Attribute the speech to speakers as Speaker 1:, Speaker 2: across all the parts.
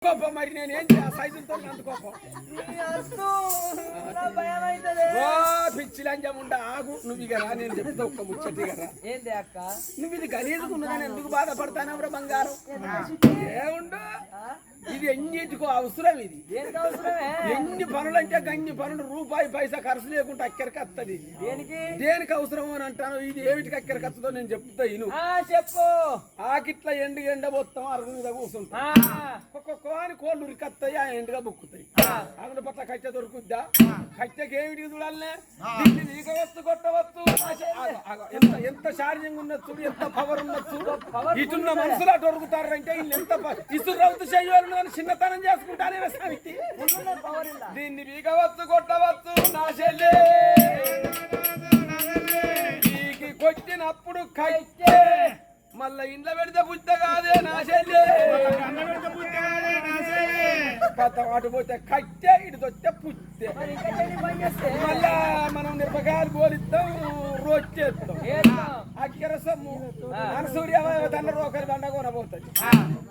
Speaker 1: కోపం మరి నేను ఏం సైజులతో అంత కోపం పిచ్చి లంజం ఉండ ఆగు నువ్వు ఇక రా నేను చెప్తా ఒక్క ముచ్చటి కదా
Speaker 2: ఏంది అక్క
Speaker 1: నువ్వు ఇది గలీజుకున్నదని ఎందుకు బాధపడతానవరా బంగారం ఏముండు ఇది ఎన్నిటికో అవసరం ఇది ఎన్ని పనులు అంటే గన్ని పనులు రూపాయి పైసా ఖర్చు లేకుండా అక్కడికి వస్తుంది దేనికి అవసరం అని అంటాను ఇది ఏమిటికి అక్కడికి వస్తుందో నేను చెప్తా ఇను
Speaker 2: చెప్పు
Speaker 1: ఆకిట్లా ఎండ మొత్తం అరుగు మీద కూర్చుంటా అని కోళ్ళు ఉరికొస్తాయి ఆ ఎండుగా బుక్కుతాయి అందులో పట్ల కట్టె దొరుకుద్దా కట్టెకి ఏమిటికి చూడాలనే దిగవచ్చు కొట్టవచ్చు ఎంత చార్జింగ్ ఉన్నచ్చు ఎంత పవర్ ఉన్నచ్చు ఇటున్న మనుషులు అటు దొరుకుతారంటే వీళ్ళు ఎంత ఇసురు రౌతు చేయాలి చిన్నతనం చేసుకుంటానే వ్యక్తి దీన్ని బీగవచ్చు కొట్టవచ్చు నా చెల్లె కొట్టినప్పుడు కైతే మళ్ళా ఇంట్లో పెడితే బుద్ధ కాదే నా చెల్లె అటు పోతే కట్టే ఇటు వస్తే పుట్టే మళ్ళా మనం మిరపకాయలు పోలిస్తాం రోజు చేస్తాం అక్కర సొమ్ము అనసూర్య దండ రోకలి దండ కొనబోతుంది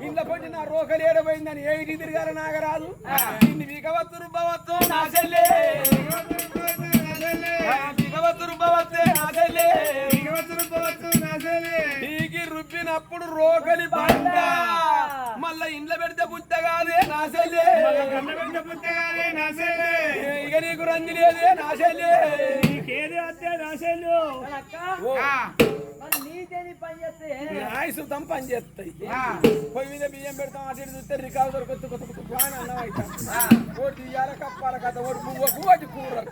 Speaker 1: ఇంట్లో పోయి నా రోకలి ఏడబోయిందని ఏమిటి తిరగాల నాగరాదు దీన్ని బిగవత్తు రుబ్బవత్తు నా చెల్లె బిగవత్తు రుబ్బవత్తే నా చెల్లె టీకి రుబ్బినప్పుడు రోకలి బండ మళ్ళా ఇంట్లో పెడితే బుద్ధ కాదే నా చెల్లె ఇక నీకు రంది లేదే నా చెల్లె ఆయుసుతం పని చేస్తాయి పొయ్యి మీద బియ్యం పెడతాం అటు ఇటు చూస్తే రికార్డు దొరకొచ్చు కొత్త కొత్త అన్నం అవుతాం ఓటి ఇయ్యాల కప్పాల కథ ఓటి పువ్వకు ఓటి కూర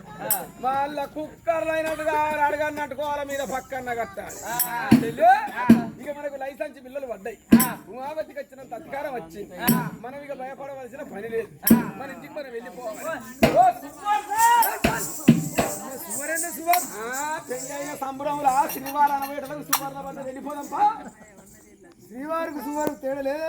Speaker 1: వాళ్ళ కుక్కర్లు అయినట్టుగా అడగన్నట్టుకోవాల మీద పక్కన కట్టాలి ఇక మనకు లైసెన్స్ బిల్లులు పడ్డాయి ఉమావతికి వచ్చినంత అధికారం వచ్చింది మనం ఇక భయపడవలసిన పని లేదు మన ఇంటికి మనం వెళ్ళిపోవాలి పెళ్ళైన సంబరంలో శ్రీవారు అనబోయేటలకు సువర్ణ పడ్డ వెళ్ళిపోదాంపా శ్రీవారికి సువారు తేడలే